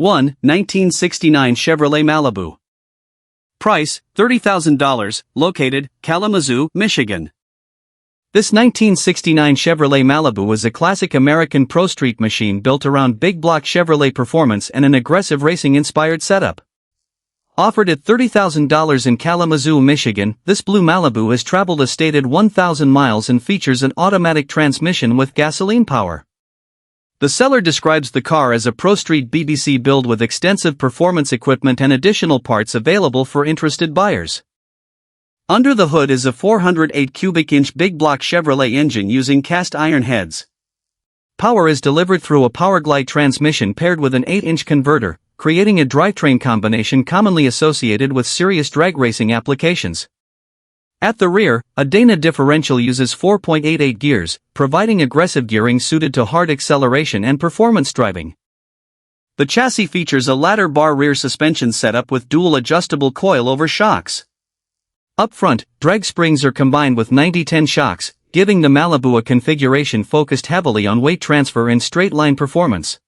1. 1969 Chevrolet Malibu. Price, $30,000, located, Kalamazoo, Michigan. This 1969 Chevrolet Malibu was a classic American pro street machine built around big block Chevrolet performance and an aggressive racing-inspired setup. Offered at $30,000 in Kalamazoo, Michigan, this blue Malibu has traveled a stated 1,000 miles and features an automatic transmission with gasoline power. The seller describes the car as a pro street BBC build with extensive performance equipment and additional parts available for interested buyers. Under the hood is a 408 cubic inch big block Chevrolet engine using cast iron heads. Power is delivered through a Powerglide transmission paired with an 8-inch converter, creating a drivetrain combination commonly associated with serious drag racing applications. At the rear, a Dana differential uses 4.88 gears, providing aggressive gearing suited to hard acceleration and performance driving. The chassis features a ladder bar rear suspension setup with dual adjustable coil-over shocks. Up front, drag springs are combined with 90-10 shocks, giving the Malibu a configuration focused heavily on weight transfer and straight-line performance.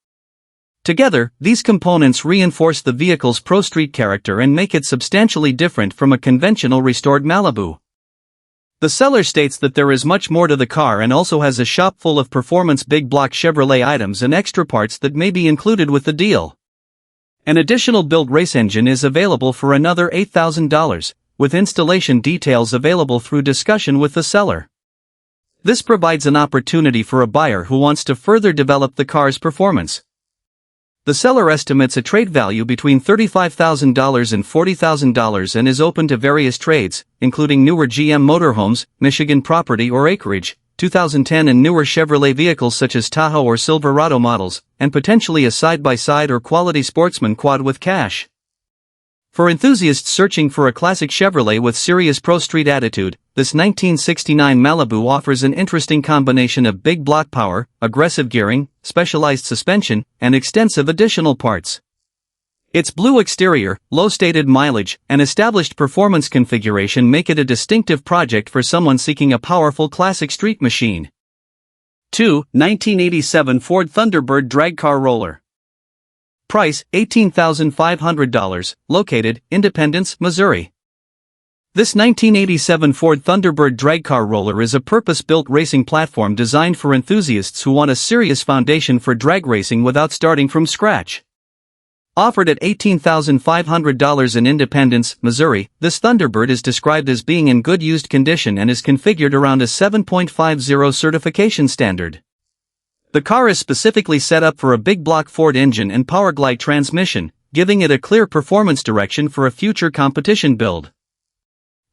Together, these components reinforce the vehicle's pro-street character and make it substantially different from a conventional restored Malibu. The seller states that there is much more to the car and also has a shop full of performance big block Chevrolet items and extra parts that may be included with the deal. An additional built race engine is available for another $8,000, with installation details available through discussion with the seller. This provides an opportunity for a buyer who wants to further develop the car's performance. The seller estimates a trade value between $35,000 and $40,000 and is open to various trades, including newer GM motorhomes, Michigan property or acreage, 2010 and newer Chevrolet vehicles such as Tahoe or Silverado models, and potentially a side-by-side or quality sportsman quad with cash. For enthusiasts searching for a classic Chevrolet with serious pro-street attitude, this 1969 Malibu offers an interesting combination of big block power, aggressive gearing, specialized suspension, and extensive additional parts. Its blue exterior, low stated mileage, and established performance configuration make it a distinctive project for someone seeking a powerful classic street machine. 2. 1987 Ford Thunderbird Drag Car Roller. Price, $18,500, located, Independence, Missouri. This 1987 Ford Thunderbird drag car roller is a purpose-built racing platform designed for enthusiasts who want a serious foundation for drag racing without starting from scratch. Offered at $18,500 in Independence, Missouri, this Thunderbird is described as being in good used condition and is configured around a 7.50 certification standard. The car is specifically set up for a big block Ford engine and Powerglide transmission, giving it a clear performance direction for a future competition build.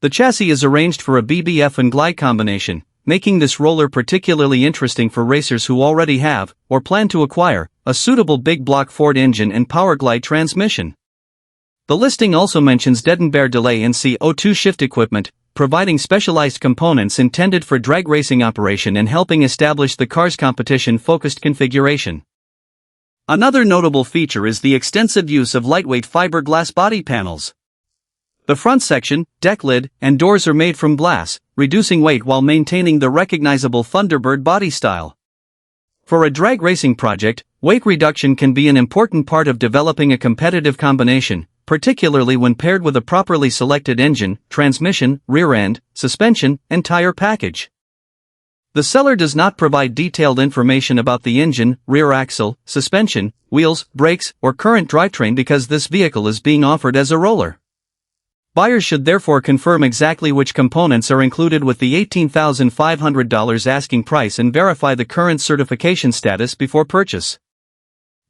The chassis is arranged for a BBF and glide combination, making this roller particularly interesting for racers who already have, or plan to acquire, a suitable big block Ford engine and Powerglide transmission. The listing also mentions Dedenbear delay and CO2 shift equipment, providing specialized components intended for drag racing operation and helping establish the car's competition-focused configuration. Another notable feature is the extensive use of lightweight fiberglass body panels. The front section, deck lid, and doors are made from glass, reducing weight while maintaining the recognizable Thunderbird body style. For a drag racing project, weight reduction can be an important part of developing a competitive combination, particularly when paired with a properly selected engine, transmission, rear end, suspension, and tire package. The seller does not provide detailed information about the engine, rear axle, suspension, wheels, brakes, or current drivetrain because this vehicle is being offered as a roller. Buyers should therefore confirm exactly which components are included with the $18,500 asking price and verify the current certification status before purchase.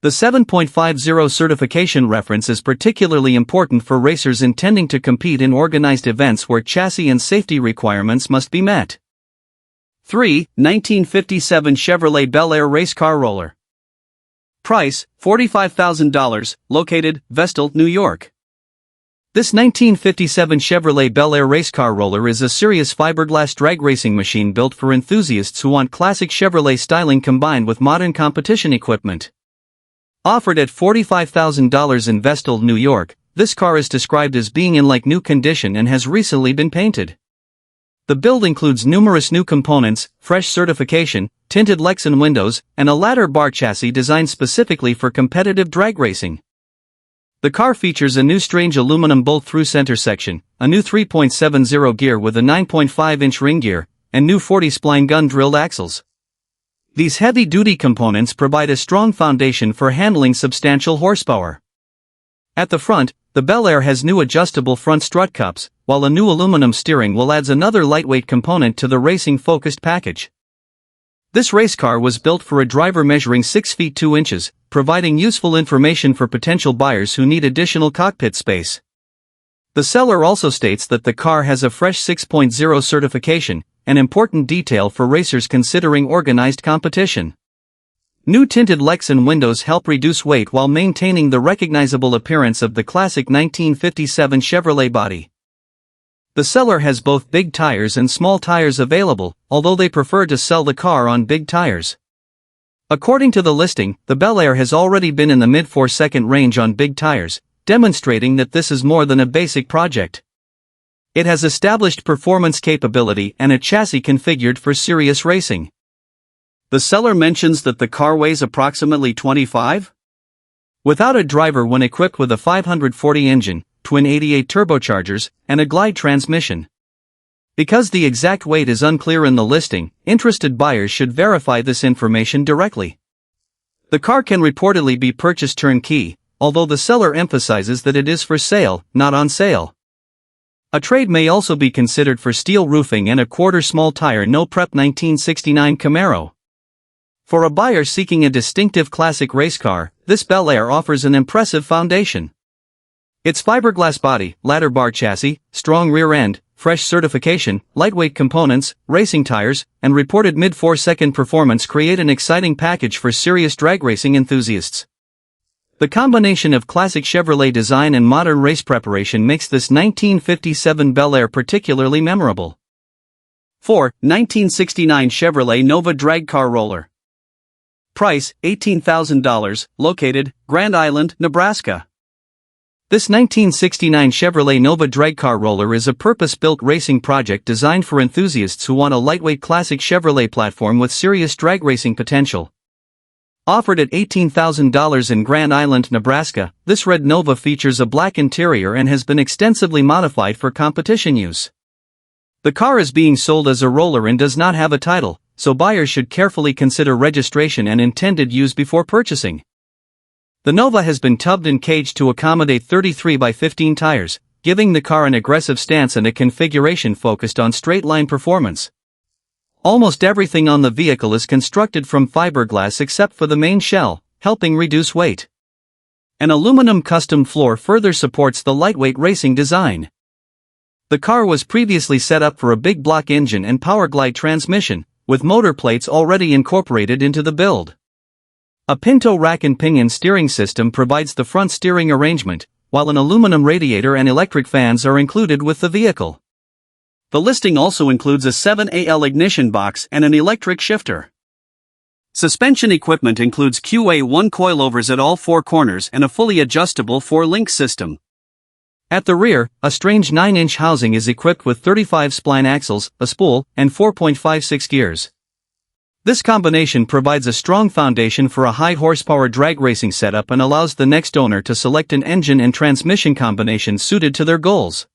The 7.50 certification reference is particularly important for racers intending to compete in organized events where chassis and safety requirements must be met. 3. 1957 Chevrolet Bel Air Race Car Roller. Price, $45,000, located, Vestal, New York. This 1957 Chevrolet Bel Air race car roller is a serious fiberglass drag racing machine built for enthusiasts who want classic Chevrolet styling combined with modern competition equipment. Offered at $45,000 in Vestal, New York, this car is described as being in like new condition and has recently been painted. The build includes numerous new components, fresh certification, tinted Lexan windows, and a ladder bar chassis designed specifically for competitive drag racing. The car features a new strange aluminum bolt-through center section, a new 3.70 gear with a 9.5-inch ring gear, and new 40-spline gun-drilled axles. These heavy-duty components provide a strong foundation for handling substantial horsepower. At the front, the Bel Air has new adjustable front strut cups, while a new aluminum steering wheel adds another lightweight component to the racing-focused package. This race car was built for a driver measuring 6 feet 2 inches, providing useful information for potential buyers who need additional cockpit space. The seller also states that the car has a fresh 6.0 certification, an important detail for racers considering organized competition. New tinted Lexan windows help reduce weight while maintaining the recognizable appearance of the classic 1957 Chevrolet body. The seller has both big tires and small tires available, although they prefer to sell the car on big tires. According to the listing, the Bel Air has already been in the mid 4-second range on big tires, demonstrating that this is more than a basic project. It has established performance capability and a chassis configured for serious racing. The seller mentions that the car weighs approximately 25. Without a driver when equipped with a 540 engine, twin 88 turbochargers, and a glide transmission. Because the exact weight is unclear in the listing, interested buyers should verify this information directly. The car can reportedly be purchased turnkey, although the seller emphasizes that it is for sale, not on sale. A trade may also be considered for steel roofing and a quarter small tire no prep 1969 Camaro. For a buyer seeking a distinctive classic race car, this Bel Air offers an impressive foundation. Its fiberglass body, ladder bar chassis, strong rear end, fresh certification, lightweight components, racing tires, and reported mid 4-second performance create an exciting package for serious drag racing enthusiasts. The combination of classic Chevrolet design and modern race preparation makes this 1957 Bel Air particularly memorable. 4. 1969 Chevrolet Nova Drag Car Roller. Price, $18,000, located, Grand Island, Nebraska. This 1969 Chevrolet Nova drag car roller is a purpose-built racing project designed for enthusiasts who want a lightweight classic Chevrolet platform with serious drag racing potential. Offered at $18,000 in Grand Island, Nebraska, this red Nova features a black interior and has been extensively modified for competition use. The car is being sold as a roller and does not have a title, so buyers should carefully consider registration and intended use before purchasing. The Nova has been tubbed and caged to accommodate 33 by 15 tires, giving the car an aggressive stance and a configuration focused on straight-line performance. Almost everything on the vehicle is constructed from fiberglass except for the main shell, helping reduce weight. An aluminum custom floor further supports the lightweight racing design. The car was previously set up for a big block engine and powerglide transmission, with motor plates already incorporated into the build. A Pinto rack and pinion steering system provides the front steering arrangement, while an aluminum radiator and electric fans are included with the vehicle. The listing also includes a 7AL ignition box and an electric shifter. Suspension equipment includes QA1 coilovers at all 4 corners and a fully adjustable 4-link system. At the rear, a strange 9-inch housing is equipped with 35 spline axles, a spool, and 4.56 gears. This combination provides a strong foundation for a high-horsepower drag racing setup and allows the next owner to select an engine and transmission combination suited to their goals.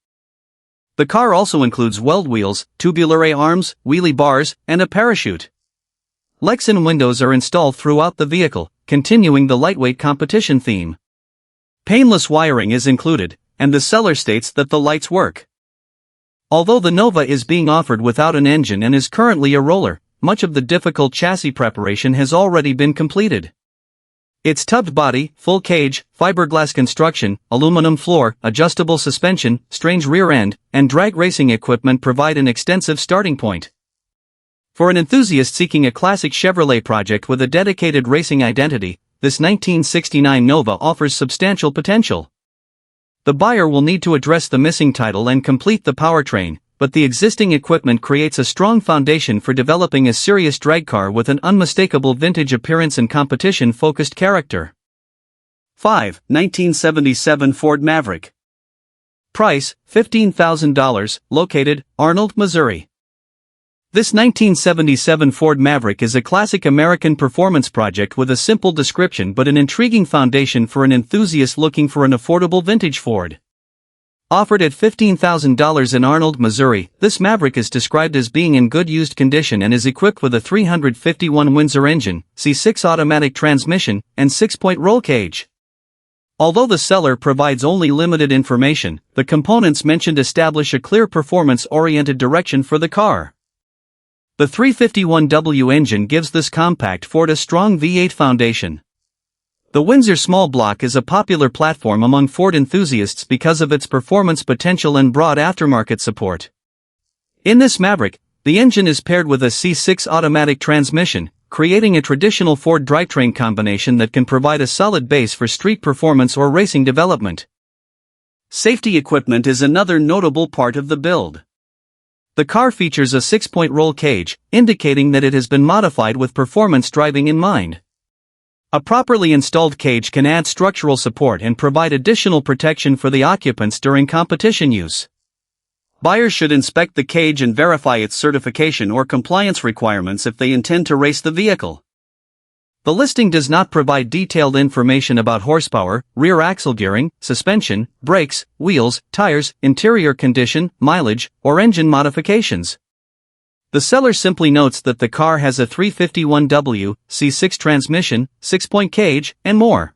The car also includes weld wheels, tubular A-arms, wheelie bars, and a parachute. Lexan windows are installed throughout the vehicle, continuing the lightweight competition theme. Painless wiring is included, and the seller states that the lights work. Although the Nova is being offered without an engine and is currently a roller, much of the difficult chassis preparation has already been completed. Its tubbed body, full cage, fiberglass construction, aluminum floor, adjustable suspension, strange rear end, and drag racing equipment provide an extensive starting point. For an enthusiast seeking a classic Chevrolet project with a dedicated racing identity, this 1969 Nova offers substantial potential. The buyer will need to address the missing title and complete the powertrain, but the existing equipment creates a strong foundation for developing a serious drag car with an unmistakable vintage appearance and competition-focused character. 5. 1977 Ford Maverick. Price, $15,000, located, Arnold, Missouri. This 1977 Ford Maverick is a classic American performance project with a simple description but an intriguing foundation for an enthusiast looking for an affordable vintage Ford. Offered at $15,000 in Arnold, Missouri, this Maverick is described as being in good used condition and is equipped with a 351 Windsor engine, C6 automatic transmission, and 6-point roll cage. Although the seller provides only limited information, the components mentioned establish a clear performance-oriented direction for the car. The 351W engine gives this compact Ford a strong V8 foundation. The Windsor small block is a popular platform among Ford enthusiasts because of its performance potential and broad aftermarket support. In this Maverick, the engine is paired with a C6 automatic transmission, creating a traditional Ford drivetrain combination that can provide a solid base for street performance or racing development. Safety equipment is another notable part of the build. The car features a 6-point roll cage, indicating that it has been modified with performance driving in mind. A properly installed cage can add structural support and provide additional protection for the occupants during competition use. Buyers should inspect the cage and verify its certification or compliance requirements if they intend to race the vehicle. The listing does not provide detailed information about horsepower, rear axle gearing, suspension, brakes, wheels, tires, interior condition, mileage, or engine modifications. The seller simply notes that the car has a 351W, C6 transmission, 6-point cage, and more.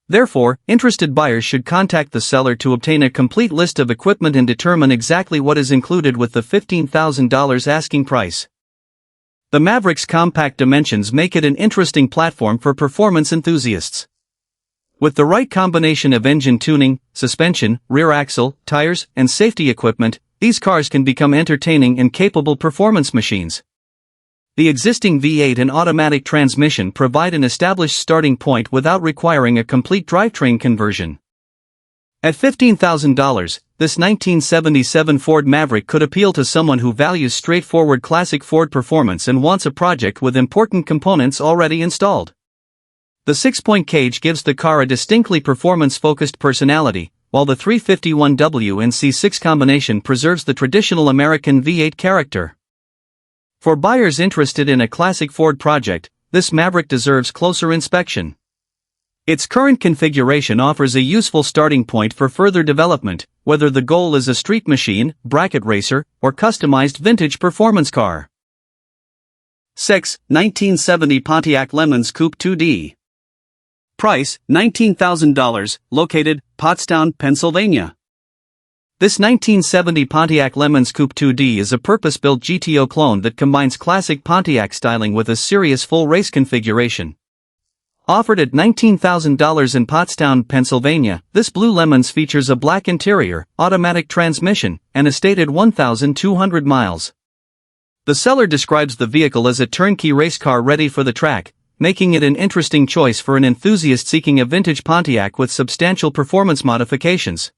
Therefore, interested buyers should contact the seller to obtain a complete list of equipment and determine exactly what is included with the $15,000 asking price. The Maverick's compact dimensions make it an interesting platform for performance enthusiasts. With the right combination of engine tuning, suspension, rear axle, tires, and safety equipment, these cars can become entertaining and capable performance machines. The existing V8 and automatic transmission provide an established starting point without requiring a complete drivetrain conversion. At $15,000, this 1977 Ford Maverick could appeal to someone who values straightforward classic Ford performance and wants a project with important components already installed. The 6-point cage gives the car a distinctly performance-focused personality, while the 351W and C6 combination preserves the traditional American V8 character. For buyers interested in a classic Ford project, this Maverick deserves closer inspection. Its current configuration offers a useful starting point for further development, whether the goal is a street machine, bracket racer, or customized vintage performance car. 6. 1970 Pontiac LeMans Coupe 2D. Price, $19,000, located, Pottstown, Pennsylvania. This 1970 Pontiac LeMans Coupe 2D is a purpose-built GTO clone that combines classic Pontiac styling with a serious full race configuration. Offered at $19,000 in Pottstown, Pennsylvania, this blue LeMans features a black interior, automatic transmission, and a stated 1,200 miles. The seller describes the vehicle as a turnkey race car ready for the track, making it an interesting choice for an enthusiast seeking a vintage Pontiac with substantial performance modifications.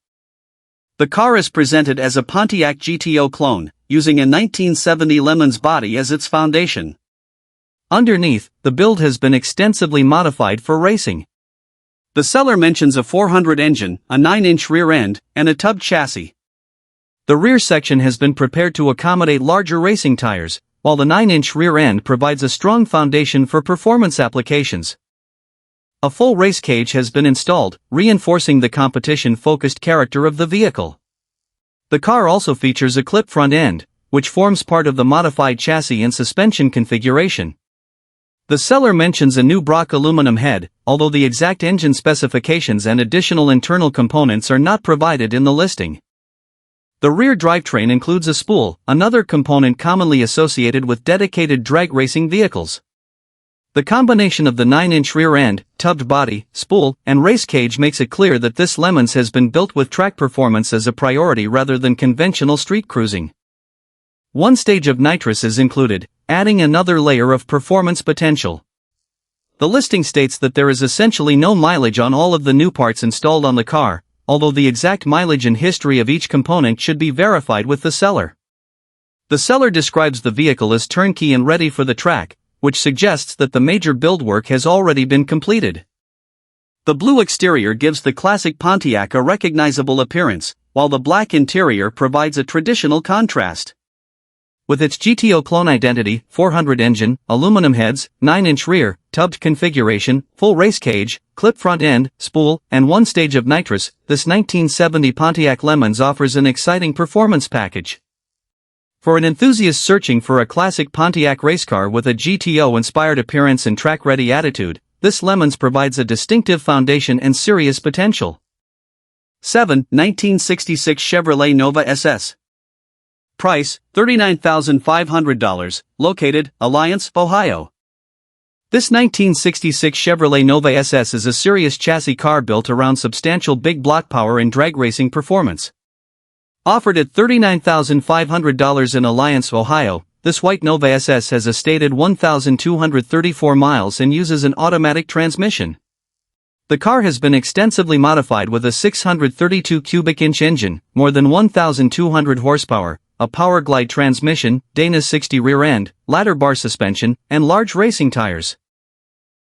The car is presented as a Pontiac GTO clone, using a 1970 LeMans body as its foundation. Underneath, the build has been extensively modified for racing. The seller mentions a 400 engine, a 9-inch rear end, and a tub chassis. The rear section has been prepared to accommodate larger racing tires, while the 9-inch rear end provides a strong foundation for performance applications. A full race cage has been installed, reinforcing the competition-focused character of the vehicle. The car also features a clip front end, which forms part of the modified chassis and suspension configuration. The seller mentions a new Brock aluminum head, although the exact engine specifications and additional internal components are not provided in the listing. The rear drivetrain includes a spool, another component commonly associated with dedicated drag racing vehicles. The combination of the 9-inch rear end, tubbed body, spool, and race cage makes it clear that this LeMans has been built with track performance as a priority rather than conventional street cruising. One stage of nitrous is included, adding another layer of performance potential. The listing states that there is essentially no mileage on all of the new parts installed on the car, although the exact mileage and history of each component should be verified with the seller. The seller describes the vehicle as turnkey and ready for the track, which suggests that the major build work has already been completed. The blue exterior gives the classic Pontiac a recognizable appearance, while the black interior provides a traditional contrast. With its GTO clone identity, 400 engine, aluminum heads, 9-inch rear, tubbed configuration, full race cage, clip front end, spool, and one stage of nitrous, this 1970 Pontiac LeMans offers an exciting performance package. For an enthusiast searching for a classic Pontiac race car with a GTO-inspired appearance and track-ready attitude, this LeMans provides a distinctive foundation and serious potential. 7. 1966 Chevrolet Nova SS. Price, $39,500, located, Alliance, Ohio. This 1966 Chevrolet Nova SS is a serious chassis car built around substantial big block power and drag racing performance. Offered at $39,500 in Alliance, Ohio, this white Nova SS has a stated 1,234 miles and uses an automatic transmission. The car has been extensively modified with a 632 cubic inch engine, more than 1,200 horsepower, a power glide transmission, Dana 60 rear end, ladder bar suspension, and large racing tires.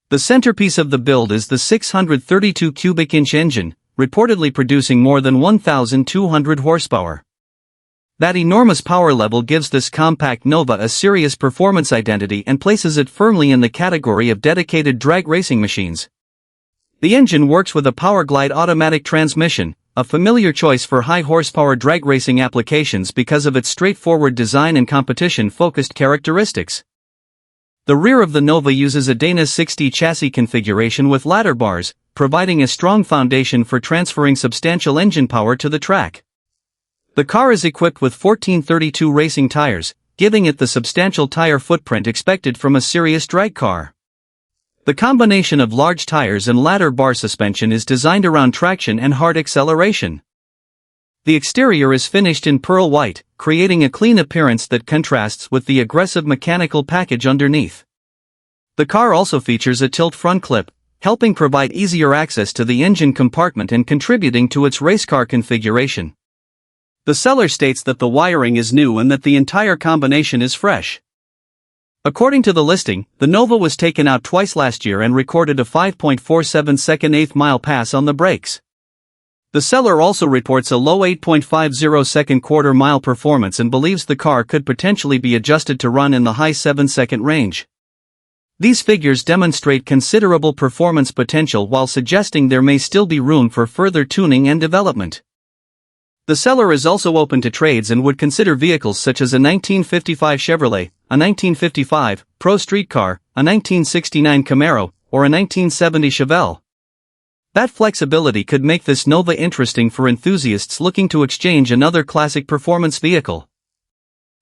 The centerpiece of the build is the 632 cubic inch engine, reportedly producing more than 1,200 horsepower. That enormous power level gives this compact Nova a serious performance identity and places it firmly in the category of dedicated drag racing machines. The engine works with a power glide automatic transmission, a familiar choice for high-horsepower drag racing applications because of its straightforward design and competition-focused characteristics. The rear of the Nova uses a Dana 60 chassis configuration with ladder bars, providing a strong foundation for transferring substantial engine power to the track. The car is equipped with 1432 racing tires, giving it the substantial tire footprint expected from a serious drag car. The combination of large tires and ladder bar suspension is designed around traction and hard acceleration. The exterior is finished in pearl white, creating a clean appearance that contrasts with the aggressive mechanical package underneath. The car also features a tilt front clip, helping provide easier access to the engine compartment and contributing to its race car configuration. The seller states that the wiring is new and that the entire combination is fresh. According to the listing, the Nova was taken out twice last year and recorded a 5.47 second eighth mile pass on the brakes. The seller also reports a low 8.50 second quarter mile performance and believes the car could potentially be adjusted to run in the high 7-second range. These figures demonstrate considerable performance potential while suggesting there may still be room for further tuning and development. The seller is also open to trades and would consider vehicles such as a 1955 Chevrolet, a 1955 Pro Street Car, a 1969 Camaro, or a 1970 Chevelle. That flexibility could make this Nova interesting for enthusiasts looking to exchange another classic performance vehicle.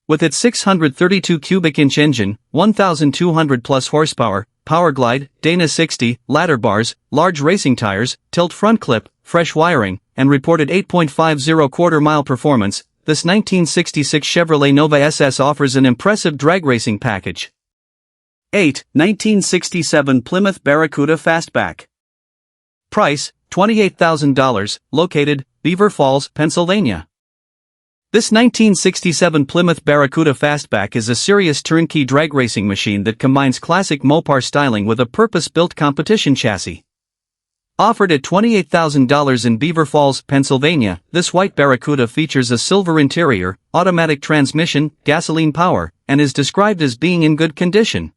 With its 632 cubic inch engine, 1,200 plus horsepower, power glide, Dana 60, ladder bars, large racing tires, tilt front clip, fresh wiring, and reported 8.50 quarter-mile performance, this 1966 Chevrolet Nova SS offers an impressive drag racing package. 8. 1967 Plymouth Barracuda Fastback. Price, $28,000, located, Beaver Falls, Pennsylvania. This 1967 Plymouth Barracuda Fastback is a serious turnkey drag racing machine that combines classic Mopar styling with a purpose-built competition chassis. Offered at $28,000 in Beaver Falls, Pennsylvania, this white Barracuda features a silver interior, automatic transmission, gasoline power, and is described as being in good condition.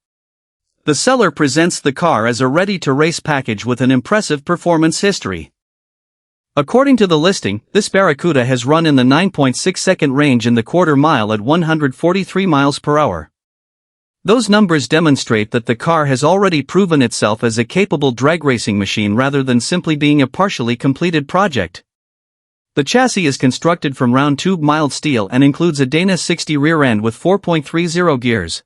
The seller presents the car as a ready-to-race package with an impressive performance history. According to the listing, this Barracuda has run in the 9.6-second range in the quarter mile at 143 miles per hour. Those numbers demonstrate that the car has already proven itself as a capable drag racing machine rather than simply being a partially completed project. The chassis is constructed from round-tube mild steel and includes a Dana 60 rear end with 4.30 gears.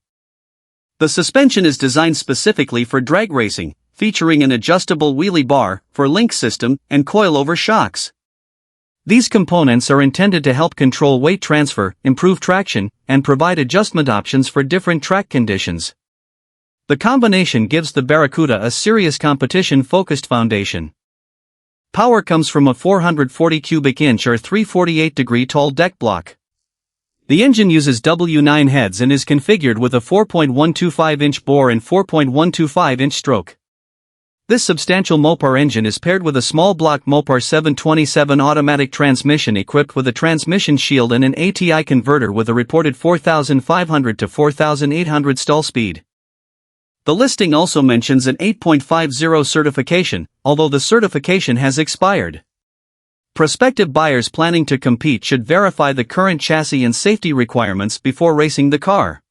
The suspension is designed specifically for drag racing, featuring an adjustable wheelie bar, for link system, and coilover shocks. These components are intended to help control weight transfer, improve traction, and provide adjustment options for different track conditions. The combination gives the Barracuda a serious competition-focused foundation. Power comes from a 440 cubic inch or 348-degree tall deck block. The engine uses W9 heads and is configured with a 4.125-inch bore and 4.125-inch stroke. This substantial Mopar engine is paired with a small block Mopar 727 automatic transmission equipped with a transmission shield and an ATI converter with a reported 4,500 to 4,800 stall speed. The listing also mentions an 8.50 certification, although the certification has expired. Prospective buyers planning to compete should verify the current chassis and safety requirements before racing the car.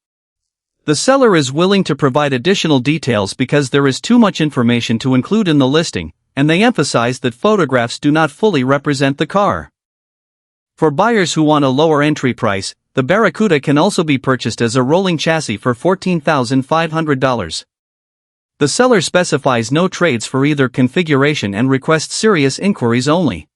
The seller is willing to provide additional details because there is too much information to include in the listing, and they emphasize that photographs do not fully represent the car. For buyers who want a lower entry price, the Barracuda can also be purchased as a rolling chassis for $14,500. The seller specifies no trades for either configuration and requests serious inquiries only.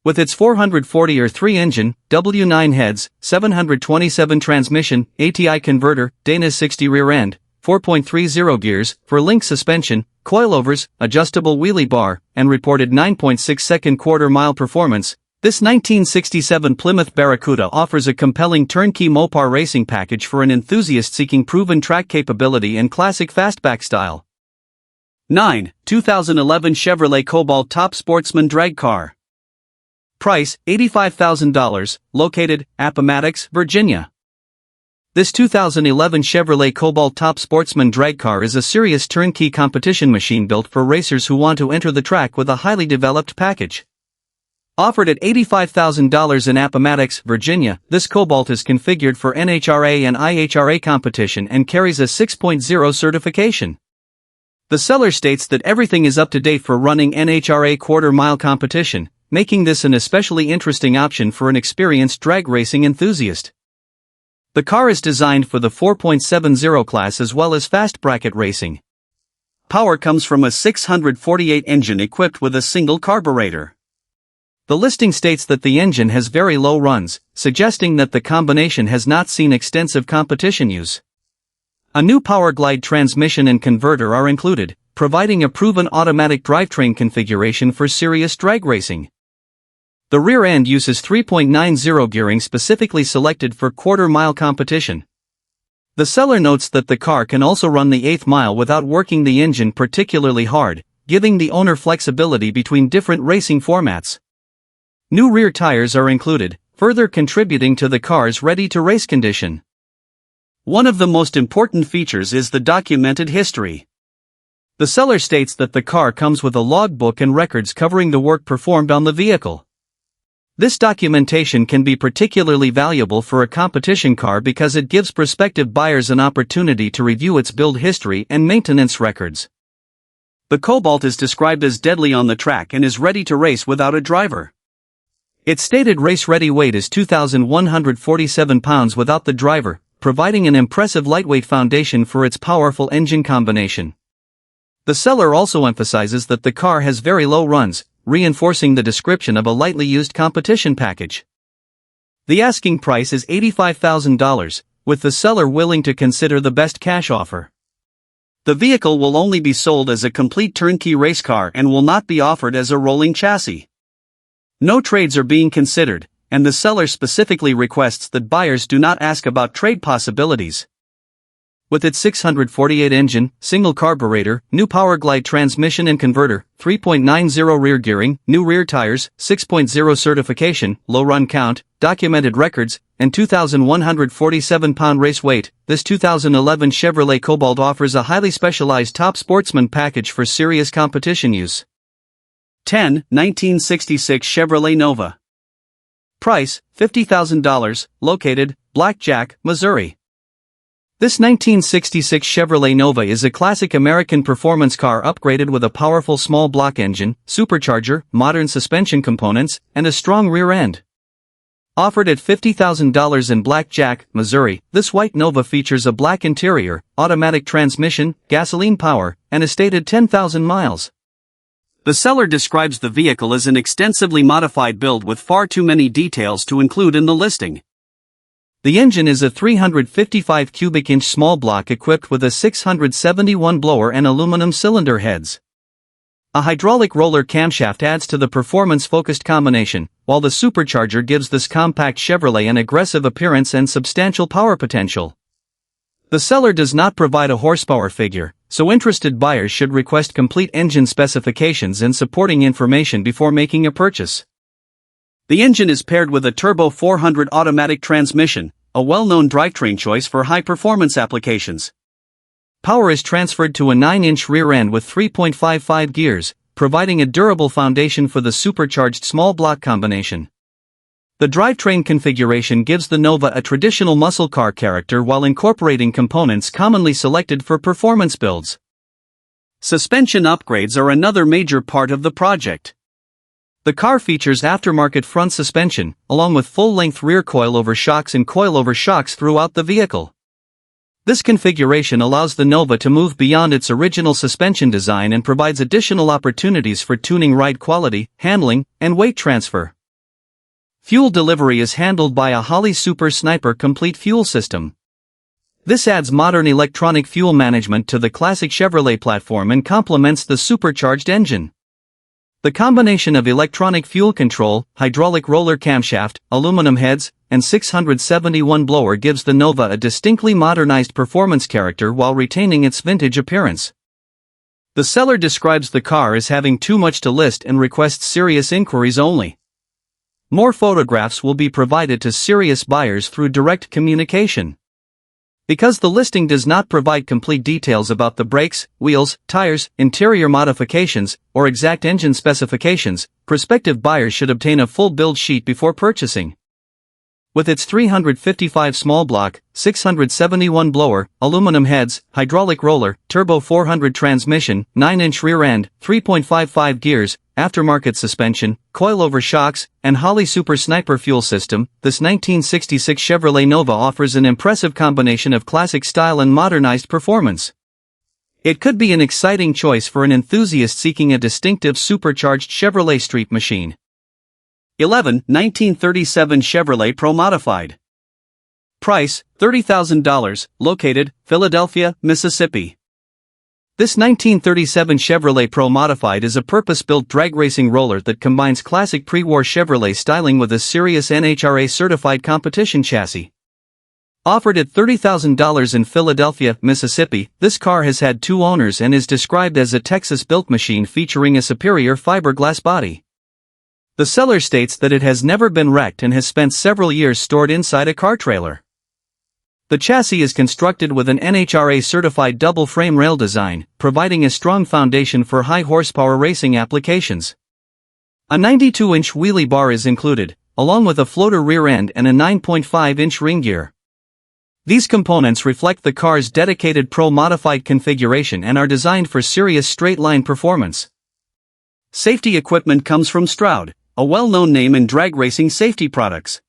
With its 440R3 engine, W9 heads, 727 transmission, ATI converter, Dana 60 rear end, 4.30 gears, for link suspension, coilovers, adjustable wheelie bar, and reported 9.6 quarter-mile performance, this 1967 Plymouth Barracuda offers a compelling turnkey Mopar racing package for an enthusiast seeking proven track capability and classic fastback style. 9. 2011 Chevrolet Cobalt Top Sportsman Drag Car. Price, $85,000, located, Appomattox, Virginia. This 2011 Chevrolet Cobalt Top Sportsman drag car is a serious turnkey competition machine built for racers who want to enter the track with a highly developed package. Offered at $85,000 in Appomattox, Virginia, this Cobalt is configured for NHRA and IHRA competition and carries a 6.0 certification. The seller states that everything is up to date for running NHRA quarter-mile competition, making this an especially interesting option for an experienced drag racing enthusiast. The car is designed for the 4.70 class as well as fast bracket racing. Power comes from a 648 engine equipped with a single carburetor. The listing states that the engine has very low runs, suggesting that the combination has not seen extensive competition use. A new Power Glide transmission and converter are included, providing a proven automatic drivetrain configuration for serious drag racing. The rear end uses 3.90 gearing specifically selected for quarter-mile competition. The seller notes that the car can also run the 8th mile without working the engine particularly hard, giving the owner flexibility between different racing formats. New rear tires are included, further contributing to the car's ready-to-race condition. One of the most important features is the documented history. The seller states that the car comes with a logbook and records covering the work performed on the vehicle. This documentation can be particularly valuable for a competition car because it gives prospective buyers an opportunity to review its build history and maintenance records. The Cobalt is described as deadly on the track and is ready to race without a driver. Its stated race-ready weight is 2,147 pounds without the driver, providing an impressive lightweight foundation for its powerful engine combination. The seller also emphasizes that the car has very low runs, reinforcing the description of a lightly used competition package. The asking price is $85,000, with the seller willing to consider the best cash offer. The vehicle will only be sold as a complete turnkey race car and will not be offered as a rolling chassis. No trades are being considered, and the seller specifically requests that buyers do not ask about trade possibilities. With its 648 engine, single carburetor, new Power Glide transmission and converter, 3.90 rear gearing, new rear tires, 6.0 certification, low run count, documented records, and 2,147 pound race weight, this 2011 Chevrolet Cobalt offers a highly specialized top sportsman package for serious competition use. 10. 1966 Chevrolet Nova. Price, $50,000, located, Blackjack, Missouri. This 1966 Chevrolet Nova is a classic American performance car upgraded with a powerful small block engine, supercharger, modern suspension components, and a strong rear end. Offered at $50,000 in Blackjack, Missouri, this white Nova features a black interior, automatic transmission, gasoline power, and a stated 10,000 miles. The seller describes the vehicle as an extensively modified build with far too many details to include in the listing. The engine is a 355 cubic inch small block equipped with a 671 blower and aluminum cylinder heads. A hydraulic roller camshaft adds to the performance-focused combination, while the supercharger gives this compact Chevrolet an aggressive appearance and substantial power potential. The seller does not provide a horsepower figure, so interested buyers should request complete engine specifications and supporting information before making a purchase. The engine is paired with a turbo 400 automatic transmission, a well-known drivetrain choice for high-performance applications. Power is transferred to a 9-inch rear end with 3.55 gears, providing a durable foundation for the supercharged small block combination. The drivetrain configuration gives the Nova a traditional muscle car character while incorporating components commonly selected for performance builds. Suspension upgrades are another major part of the project. The car features aftermarket front suspension, along with full-length rear coilover shocks and coilover shocks throughout the vehicle. This configuration allows the Nova to move beyond its original suspension design and provides additional opportunities for tuning ride quality, handling, and weight transfer. Fuel delivery is handled by a Holley Super Sniper complete fuel system. This adds modern electronic fuel management to the classic Chevrolet platform and complements the supercharged engine. The combination of electronic fuel control, hydraulic roller camshaft, aluminum heads, and 671 blower gives the Nova a distinctly modernized performance character while retaining its vintage appearance. The seller describes the car as having too much to list and requests serious inquiries only. More photographs will be provided to serious buyers through direct communication. Because the listing does not provide complete details about the brakes, wheels, tires, interior modifications, or exact engine specifications, prospective buyers should obtain a full build sheet before purchasing. With its 355 small block, 671 blower, aluminum heads, hydraulic roller, turbo 400 transmission, 9-inch rear end, 3.55 gears, aftermarket suspension, coilover shocks, and Holley Super Sniper fuel system, this 1966 Chevrolet Nova offers an impressive combination of classic style and modernized performance. It could be an exciting choice for an enthusiast seeking a distinctive supercharged Chevrolet street machine. 11. 1937 Chevrolet Pro Modified. Price, $30,000, located, Philadelphia, Mississippi. This 1937 Chevrolet Pro Modified is a purpose-built drag racing roller that combines classic pre-war Chevrolet styling with a serious NHRA-certified competition chassis. Offered at $30,000 in Philadelphia, Mississippi, this car has had 2 owners and is described as a Texas-built machine featuring a superior fiberglass body. The seller states that it has never been wrecked and has spent several years stored inside a car trailer. The chassis is constructed with an NHRA-certified double-frame rail design, providing a strong foundation for high-horsepower racing applications. A 92-inch wheelie bar is included, along with a floater rear end and a 9.5-inch ring gear. These components reflect the car's dedicated Pro-modified configuration and are designed for serious straight-line performance. Safety equipment comes from Stroud, a well-known name in drag racing safety products.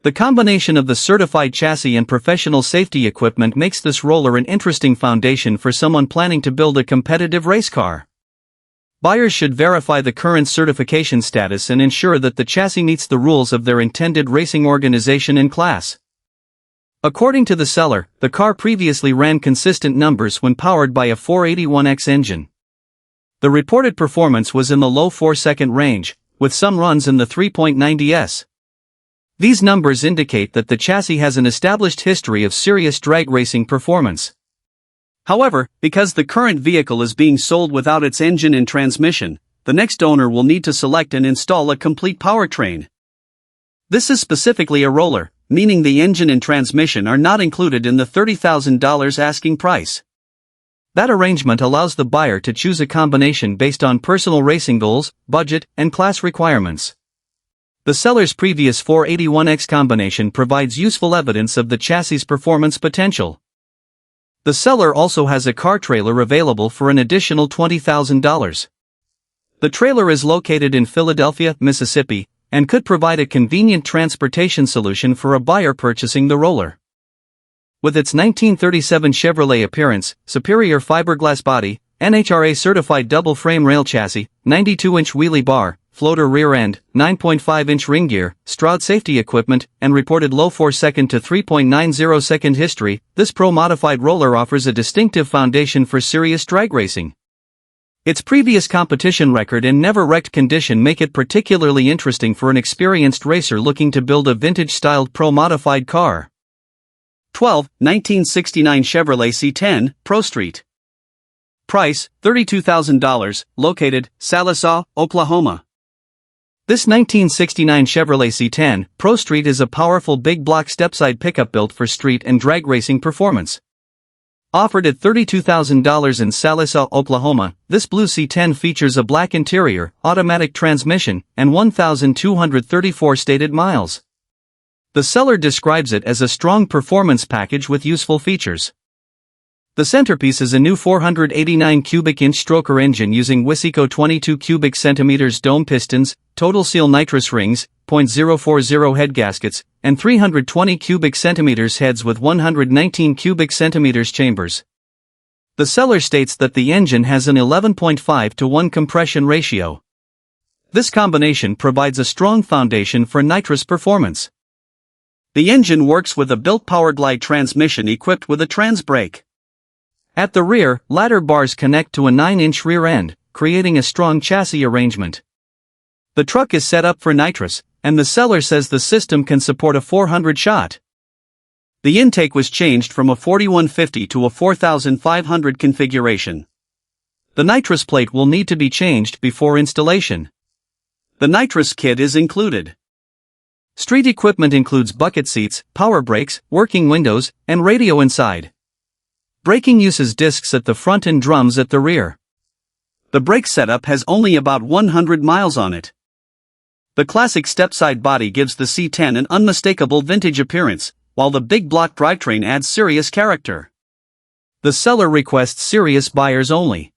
The combination of the certified chassis and professional safety equipment makes this roller an interesting foundation for someone planning to build a competitive race car. Buyers should verify the current certification status and ensure that the chassis meets the rules of their intended racing organization and class. According to the seller, the car previously ran consistent numbers when powered by a 481X engine. The reported performance was in the low 4-second range, with some runs in the 3.90s. These numbers indicate that the chassis has an established history of serious drag racing performance. However, because the current vehicle is being sold without its engine and transmission, the next owner will need to select and install a complete powertrain. This is specifically a roller, meaning the engine and transmission are not included in the $30,000 asking price. That arrangement allows the buyer to choose a combination based on personal racing goals, budget, and class requirements. The seller's previous 481X combination provides useful evidence of the chassis' performance potential. The seller also has a car trailer available for an additional $20,000. The trailer is located in Philadelphia, Mississippi, and could provide a convenient transportation solution for a buyer purchasing the roller. With its 1937 Chevrolet appearance, superior fiberglass body, NHRA-certified double-frame rail chassis, 92-inch wheelie bar, floater rear end, 9.5-inch ring gear, Stroud safety equipment, and reported low 4-second to 3.90-second history, this Pro-modified roller offers a distinctive foundation for serious drag racing. Its previous competition record and never-wrecked condition make it particularly interesting for an experienced racer looking to build a vintage-styled Pro-modified car. 12. 1969 Chevrolet C10 Pro Street. Price, $32,000, located, Sallisaw, Oklahoma. This 1969 Chevrolet C10 Pro Street is a powerful big block stepside pickup built for street and drag racing performance. Offered at $32,000 in Sallisaw, Oklahoma, this blue C10 features a black interior, automatic transmission, and 1,234 stated miles. The seller describes it as a strong performance package with useful features. The centerpiece is a new 489 cubic inch stroker engine using Wisico 22 cubic centimeters dome pistons, total seal nitrous rings, .040 head gaskets, and 320 cubic centimeters heads with 119 cubic centimeters chambers. The seller states that the engine has an 11.5 to 1 compression ratio. This combination provides a strong foundation for nitrous performance. The engine works with a built Powerglide transmission equipped with a trans brake. At the rear, ladder bars connect to a 9-inch rear end, creating a strong chassis arrangement. The truck is set up for nitrous, and the seller says the system can support a 400 shot. The intake was changed from a 4150 to a 4500 configuration. The nitrous plate will need to be changed before installation. The nitrous kit is included. Street equipment includes bucket seats, power brakes, working windows, and radio inside. Braking uses discs at the front and drums at the rear. The brake setup has only about 100 miles on it. The classic stepside body gives the C10 an unmistakable vintage appearance, while the big block drivetrain adds serious character. The seller requests serious buyers only.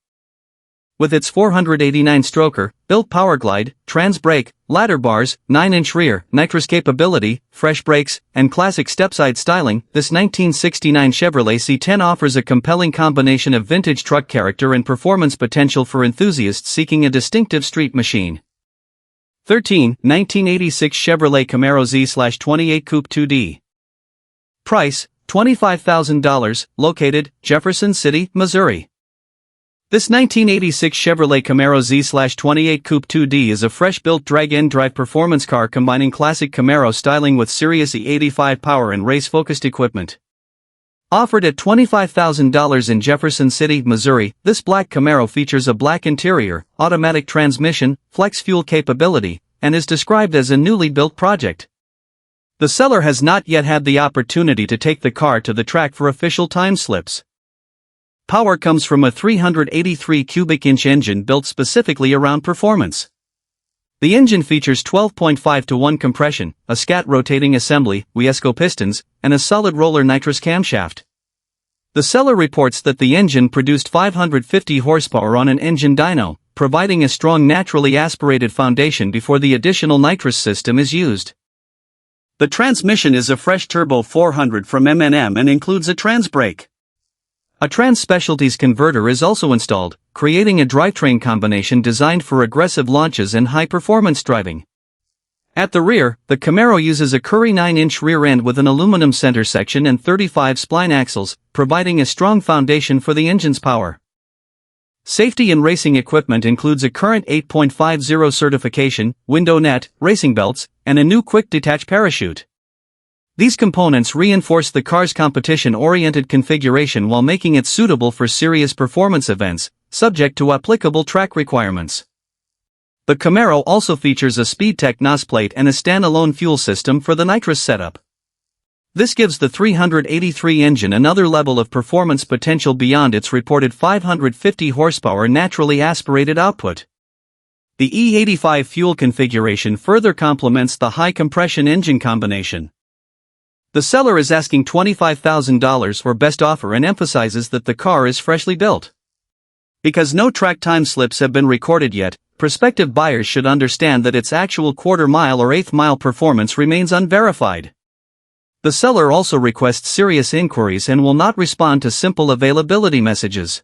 With its 489 stroker, built Powerglide, trans brake, ladder bars, 9-inch rear, nitrous capability, fresh brakes, and classic stepside styling, this 1969 Chevrolet C10 offers a compelling combination of vintage truck character and performance potential for enthusiasts seeking a distinctive street machine. 13. 1986 Chevrolet Camaro Z/28 Coupe 2D. Price, $25,000, located, Jefferson City, Missouri. This 1986 Chevrolet Camaro Z/28 Coupe 2D is a fresh-built drag-in drive performance car combining classic Camaro styling with serious E85 power and race-focused equipment. Offered at $25,000 in Jefferson City, Missouri, this black Camaro features a black interior, automatic transmission, flex fuel capability, and is described as a newly built project. The seller has not yet had the opportunity to take the car to the track for official time slips. Power comes from a 383 cubic inch engine built specifically around performance. The engine features 12.5 to 1 compression, a scat rotating assembly, Wisico pistons, and a solid roller nitrous camshaft. The seller reports that the engine produced 550 horsepower on an engine dyno, providing a strong naturally aspirated foundation before the additional nitrous system is used. The transmission is a fresh turbo 400 from M&M and includes a trans brake. A trans specialties converter is also installed, creating a drivetrain combination designed for aggressive launches and high-performance driving. At the rear, the Camaro uses a Curry 9-inch rear end with an aluminum center section and 35 spline axles, providing a strong foundation for the engine's power. Safety and racing equipment includes a current 8.50 certification, window net, racing belts, and a new quick detach parachute. These components reinforce the car's competition-oriented configuration while making it suitable for serious performance events, subject to applicable track requirements. The Camaro also features a SpeedTech NOS plate and a standalone fuel system for the nitrous setup. This gives the 383 engine another level of performance potential beyond its reported 550 horsepower naturally aspirated output. The E85 fuel configuration further complements the high-compression engine combination. The seller is asking $25,000 for best offer and emphasizes that the car is freshly built. Because no track time slips have been recorded yet, prospective buyers should understand that its actual quarter-mile or eighth-mile performance remains unverified. The seller also requests serious inquiries and will not respond to simple availability messages.